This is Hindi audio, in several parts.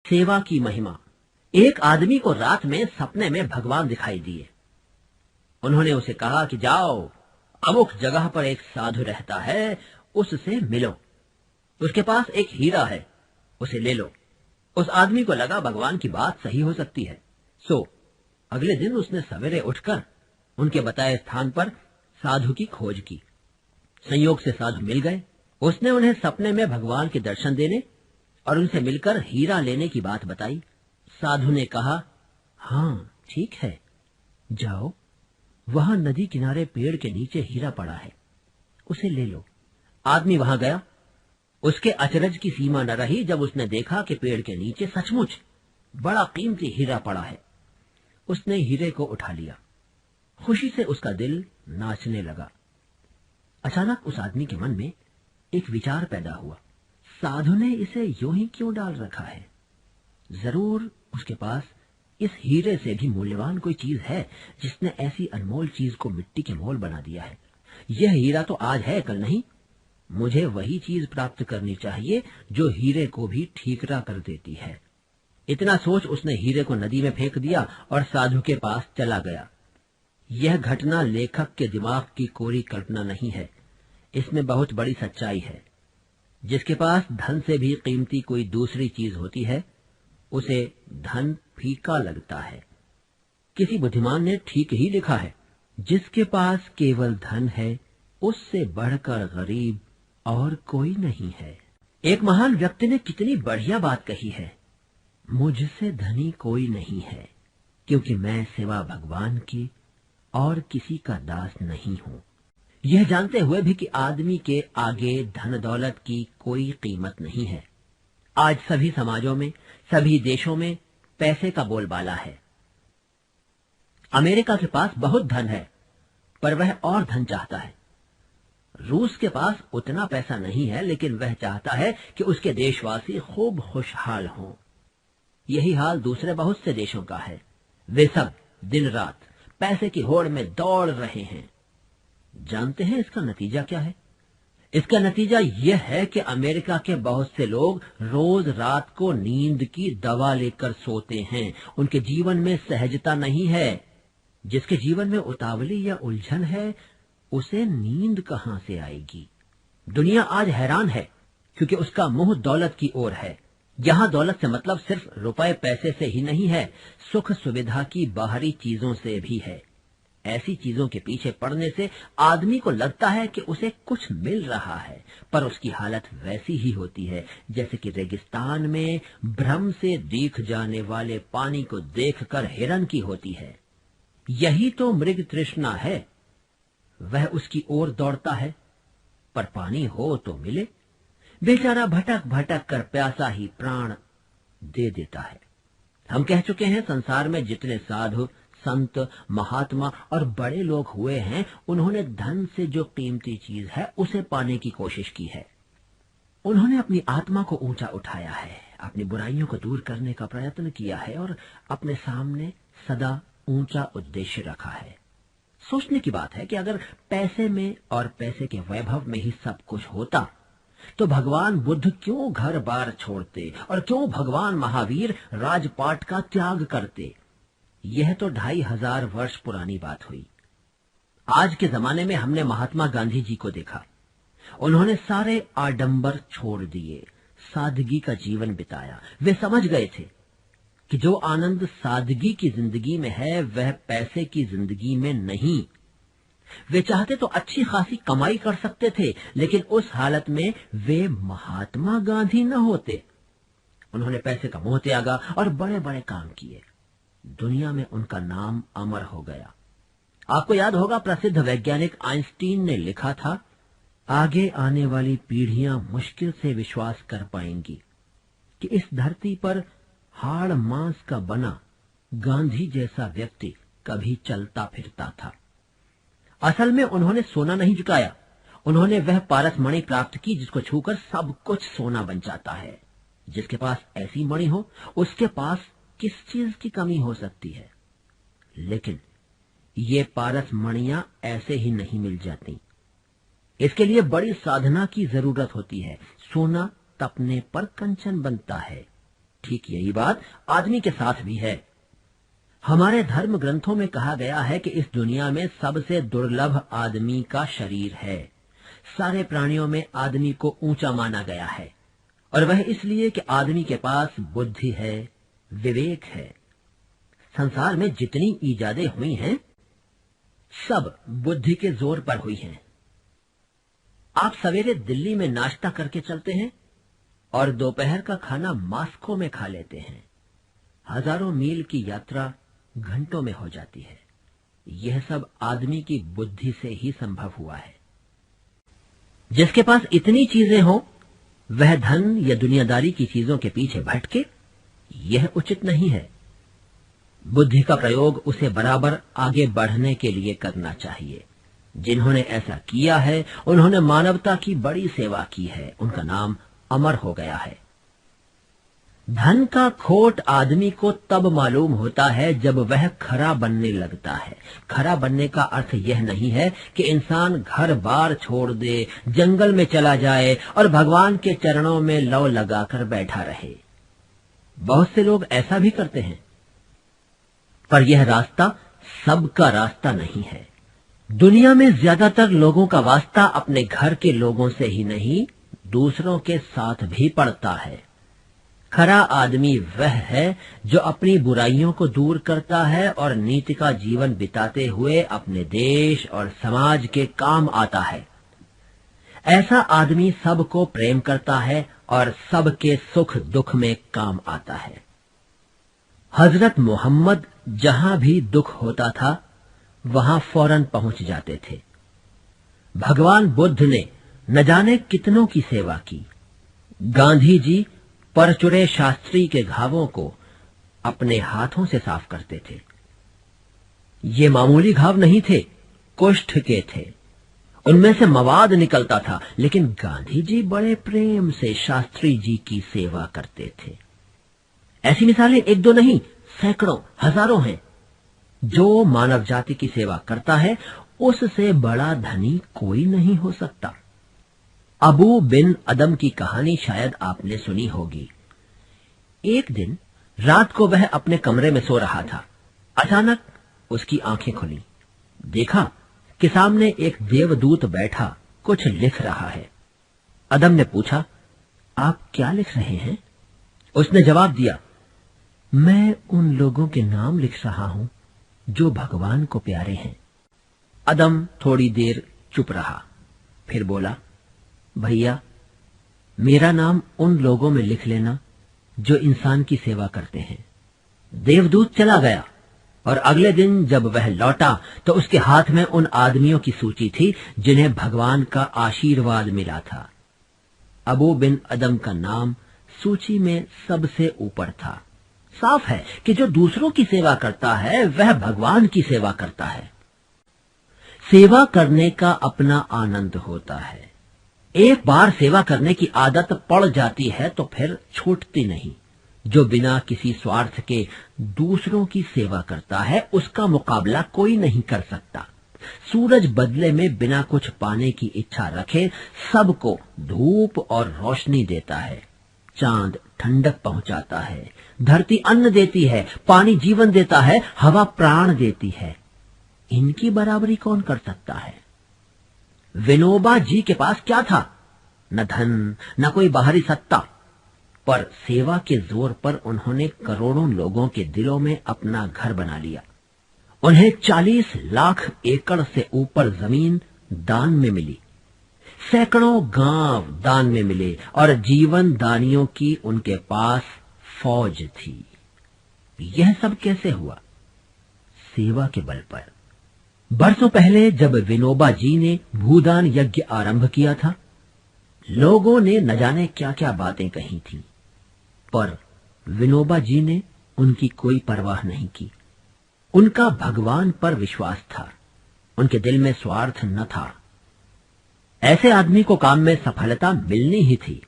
सेवा की महिमा। एक आदमी को रात में सपने में भगवान दिखाई दिए। उन्होंने उसे कहा कि जाओ, अमुक जगह पर एक साधु रहता है, उससे मिलो। उसके पास एक हीरा है, उसे ले लो। उस आदमी को लगा भगवान की बात सही हो सकती है। सो अगले दिन उसने सवेरे उठकर उनके बताए स्थान पर साधु की खोज की। संयोग से साधु मिल गए। उसने उन्हें सपने में भगवान के दर्शन देने और उनसे मिलकर हीरा लेने की बात बताई। साधु ने कहा, हाँ ठीक है, जाओ, वहां नदी किनारे पेड़ के नीचे हीरा पड़ा है, उसे ले लो। आदमी वहां गया। उसके अचरज की सीमा न रही जब उसने देखा कि पेड़ के नीचे सचमुच बड़ा कीमती हीरा पड़ा है। उसने हीरे को उठा लिया। खुशी से उसका दिल नाचने लगा। अचानक उस आदमी के मन में एक विचार पैदा हुआ, साधु ने इसे यूं ही क्यों डाल रखा है? जरूर उसके पास इस हीरे से भी मूल्यवान कोई चीज है जिसने ऐसी अनमोल चीज को मिट्टी के मोल बना दिया है। यह हीरा तो आज है, कल नहीं। मुझे वही चीज प्राप्त करनी चाहिए जो हीरे को भी ठीकरा कर देती है। इतना सोच उसने हीरे को नदी में फेंक दिया और साधु के पास चला गया। यह घटना लेखक के दिमाग की कोरी कल्पना नहीं है, इसमें बहुत बड़ी सच्चाई है। जिसके पास धन से भी कीमती कोई दूसरी चीज होती है, उसे धन फीका लगता है। किसी बुद्धिमान ने ठीक ही लिखा है, जिसके पास केवल धन है, उससे बढ़कर गरीब और कोई नहीं है। एक महान व्यक्ति ने कितनी बढ़िया बात कही है, मुझसे धनी कोई नहीं है, क्योंकि मैं सिवा भगवान की और किसी का दास नहीं हूं। यह जानते हुए भी कि आदमी के आगे धन दौलत की कोई कीमत नहीं है। आज सभी समाजों में, सभी देशों में पैसे का बोलबाला है। अमेरिका के पास बहुत धन है, पर वह और धन चाहता है। रूस के पास उतना पैसा नहीं है, लेकिन वह चाहता है कि उसके देशवासी खूब खुशहाल हों। यही हाल दूसरे बहुत से देशों का है। वे सब दिन रात पैसे की होड़ में दौड़ रहे हैं। जानते हैं इसका नतीजा क्या है? इसका नतीजा यह है कि अमेरिका के बहुत से लोग रोज रात को नींद की दवा लेकर सोते हैं। उनके जीवन में सहजता नहीं है। जिसके जीवन में उतावली या उलझन है, उसे नींद कहां से आएगी? दुनिया आज हैरान है, क्योंकि उसका मुंह दौलत की ओर है। यहां दौलत से मतलब सिर्फ रुपए पैसे से ही नहीं है, सुख सुविधा की बाहरी चीजों से भी है। ऐसी चीजों के पीछे पड़ने से आदमी को लगता है कि उसे कुछ मिल रहा है, पर उसकी हालत वैसी ही होती है जैसे कि रेगिस्तान में भ्रम से दिख जाने वाले पानी को देखकर हिरन की होती है। यही तो मृग तृष्णा है। वह उसकी ओर दौड़ता है, पर पानी हो तो मिले। बेचारा भटक भटक कर प्यासा ही प्राण दे देता है। हम कह चुके हैं, संसार में जितने साधु, संत, महात्मा और बड़े लोग हुए हैं, उन्होंने धन से जो कीमती चीज है उसे पाने की कोशिश की है। उन्होंने अपनी आत्मा को ऊंचा उठाया है, अपनी बुराइयों को दूर करने का प्रयत्न किया है और अपने सामने सदा ऊंचा उद्देश्य रखा है। सोचने की बात है कि अगर पैसे में और पैसे के वैभव में ही सब कुछ होता, तो भगवान बुद्ध क्यों घर बार छोड़ते और क्यों भगवान महावीर राजपाट का त्याग करते? यह तो 2500 वर्ष पुरानी बात हुई। आज के जमाने में हमने महात्मा गांधी जी को देखा। उन्होंने सारे आडंबर छोड़ दिए, सादगी का जीवन बिताया। वे समझ गए थे कि जो आनंद सादगी की जिंदगी में है, वह पैसे की जिंदगी में नहीं। वे चाहते तो अच्छी खासी कमाई कर सकते थे, लेकिन उस हालत में वे महात्मा गांधी न होते। उन्होंने पैसे का मोह त्यागा और बड़े बड़े काम किए। दुनिया में उनका नाम अमर हो गया। आपको याद होगा, प्रसिद्ध वैज्ञानिक आइंस्टीन ने लिखा था, आगे आने वाली पीढ़ियां मुश्किल से विश्वास कर पाएंगी कि इस धरती पर हाड़ मांस का बना गांधी जैसा व्यक्ति कभी चलता फिरता था। असल में उन्होंने सोना नहीं जुटाया, उन्होंने वह पारस मणि प्राप्त की जिसको छूकर सब कुछ सोना बन जाता है। जिसके पास ऐसी मणि हो, उसके पास किस चीज की कमी हो सकती है? लेकिन ये पारस मणियां ऐसे ही नहीं मिल जाती। इसके लिए बड़ी साधना की जरूरत होती है। सोना तपने पर कंचन बनता है। ठीक यही बात आदमी के साथ भी है। हमारे धर्म ग्रंथों में कहा गया है कि इस दुनिया में सबसे दुर्लभ आदमी का शरीर है। सारे प्राणियों में आदमी को ऊंचा माना गया है, और वह इसलिए कि आदमी के पास बुद्धि है, विवेक है। संसार में जितनी इजादें हुई हैं, सब बुद्धि के जोर पर हुई हैं। आप सवेरे दिल्ली में नाश्ता करके चलते हैं और दोपहर का खाना मॉस्को में खा लेते हैं। हजारों मील की यात्रा घंटों में हो जाती है। यह सब आदमी की बुद्धि से ही संभव हुआ है। जिसके पास इतनी चीजें हों, वह धन या दुनियादारी की चीजों के पीछे भटके, यह उचित नहीं है। बुद्धि का प्रयोग उसे बराबर आगे बढ़ने के लिए करना चाहिए। जिन्होंने ऐसा किया है, उन्होंने मानवता की बड़ी सेवा की है। उनका नाम अमर हो गया है। धन का खोट आदमी को तब मालूम होता है जब वह खरा बनने लगता है। खरा बनने का अर्थ यह नहीं है कि इंसान घर बार छोड़ दे, जंगल में चला जाए और भगवान के चरणों में लौ लगाकर बैठा रहे। बहुत से लोग ऐसा भी करते हैं, पर यह रास्ता सबका रास्ता नहीं है। दुनिया में ज्यादातर लोगों का वास्ता अपने घर के लोगों से ही नहीं, दूसरों के साथ भी पड़ता है। खरा आदमी वह है जो अपनी बुराइयों को दूर करता है और नीति का जीवन बिताते हुए अपने देश और समाज के काम आता है। ऐसा आदमी सबको प्रेम करता है और सबके सुख दुख में काम आता है। हजरत मोहम्मद जहां भी दुख होता था, वहां फौरन पहुंच जाते थे। भगवान बुद्ध ने न जाने कितनों की सेवा की। गांधी जी परचुरे शास्त्री के घावों को अपने हाथों से साफ करते थे। ये मामूली घाव नहीं थे, कुष्ठ के थे। उनमें से मवाद निकलता था, लेकिन गांधी जी बड़े प्रेम से शास्त्री जी की सेवा करते थे। ऐसी मिसालें एक दो नहीं, सैकड़ों हजारों हैं। जो मानव जाति की सेवा करता है, उससे बड़ा धनी कोई नहीं हो सकता। अबू बिन अदम की कहानी शायद आपने सुनी होगी। एक दिन रात को वह अपने कमरे में सो रहा था। अचानक उसकी आंखें खुली। देखा कि सामने एक देवदूत बैठा कुछ लिख रहा है। अदम ने पूछा, आप क्या लिख रहे हैं? उसने जवाब दिया, मैं उन लोगों के नाम लिख रहा हूं जो भगवान को प्यारे हैं। अदम थोड़ी देर चुप रहा, फिर बोला, भैया, मेरा नाम उन लोगों में लिख लेना जो इंसान की सेवा करते हैं। देवदूत चला गया और अगले दिन जब वह लौटा तो उसके हाथ में उन आदमियों की सूची थी जिन्हें भगवान का आशीर्वाद मिला था। अबू बिन अदम का नाम सूची में सबसे ऊपर था। साफ है कि जो दूसरों की सेवा करता है वह भगवान की सेवा करता है। सेवा करने का अपना आनंद होता है। एक बार सेवा करने की आदत पड़ जाती है तो फिर छूटती नहीं। जो बिना किसी स्वार्थ के दूसरों की सेवा करता है, उसका मुकाबला कोई नहीं कर सकता। सूरज बदले में बिना कुछ पाने की इच्छा रखे सबको धूप और रोशनी देता है। चांद ठंडक पहुंचाता है, धरती अन्न देती है, पानी जीवन देता है, हवा प्राण देती है। इनकी बराबरी कौन कर सकता है? विनोबा जी के पास क्या था? न धन, न कोई बाहरी सत्ता, पर सेवा के जोर पर उन्होंने करोड़ों लोगों के दिलों में अपना घर बना लिया। उन्हें 40 लाख एकड़ से ऊपर जमीन दान में मिली, सैकड़ों गांव दान में मिले और जीवन दानियों की उनके पास फौज थी। यह सब कैसे हुआ? सेवा के बल पर। बरसों पहले जब विनोबा जी ने भूदान यज्ञ आरंभ किया था, लोगों ने न जाने क्या क्या बातें कही थी, पर विनोबा जी ने उनकी कोई परवाह नहीं की। उनका भगवान पर विश्वास था, उनके दिल में स्वार्थ न था। ऐसे आदमी को काम में सफलता मिलनी ही थी।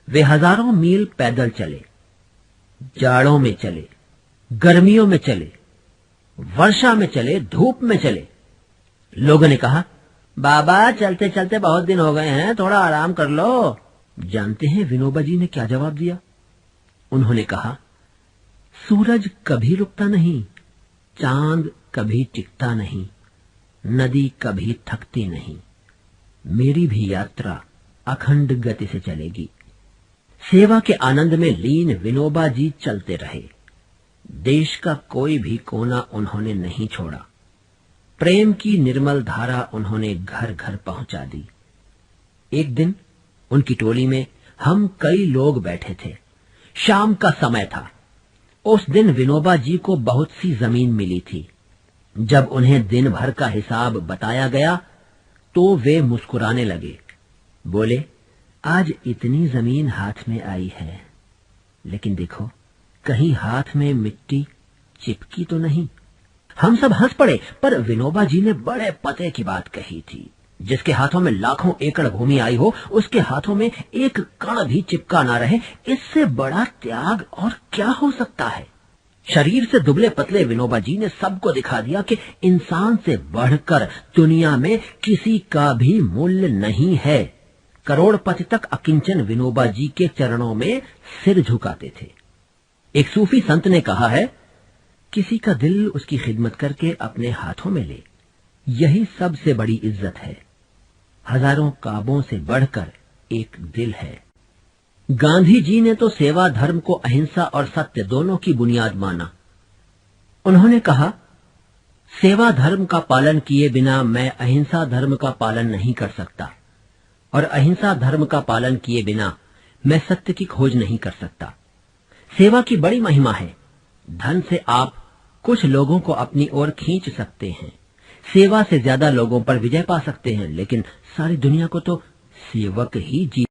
वे हजारों मील पैदल चले, जाड़ों में चले, गर्मियों में चले, वर्षा में चले, धूप में चले। लोगों ने कहा, बाबा चलते चलते बहुत दिन हो गए हैं, थोड़ा आराम कर लो। जानते हैं विनोबा जी ने क्या जवाब दिया? उन्होंने कहा, सूरज कभी रुकता नहीं, चांद कभी टिकता नहीं, नदी कभी थकती नहीं। मेरी भी यात्रा अखंड गति से चलेगी। सेवा के आनंद में लीन विनोबा जी चलते रहे। देश का कोई भी कोना उन्होंने नहीं छोड़ा। प्रेम की निर्मल धारा उन्होंने घर घर पहुंचा दी। एक दिन उनकी टोली में हम कई लोग बैठे थे। शाम का समय था। उस दिन विनोबा जी को बहुत सी जमीन मिली थी। जब उन्हें दिन भर का हिसाब बताया गया तो वे मुस्कुराने लगे। बोले, आज इतनी जमीन हाथ में आई है, लेकिन देखो कहीं हाथ में मिट्टी चिपकी तो नहीं। हम सब हंस पड़े, पर विनोबा जी ने बड़े पते की बात कही थी। जिसके हाथों में लाखों एकड़ भूमि आई हो, उसके हाथों में एक कण भी चिपका ना रहे, इससे बड़ा त्याग और क्या हो सकता है। शरीर से दुबले पतले विनोबा जी ने सबको दिखा दिया कि इंसान से बढ़कर दुनिया में किसी का भी मूल्य नहीं है। करोड़पति तक अकिंचन विनोबा जी के चरणों में सिर झुकाते थे। एक सूफी संत ने कहा है, किसी का दिल उसकी खिदमत करके अपने हाथों में ले, यही सबसे बड़ी इज्जत है। हजारों काबों से बढ़कर एक दिल है। गांधी जी ने तो सेवा धर्म को अहिंसा और सत्य दोनों की बुनियाद माना। उन्होंने कहा, सेवा धर्म का पालन किए बिना मैं अहिंसा धर्म का पालन नहीं कर सकता, और अहिंसा धर्म का पालन किए बिना मैं सत्य की खोज नहीं कर सकता। सेवा की बड़ी महिमा है। धन से आप कुछ लोगों को अपनी ओर खींच सकते हैं, सेवा से ज्यादा लोगों पर विजय पा सकते हैं, लेकिन सारी दुनिया को तो सेवक ही जी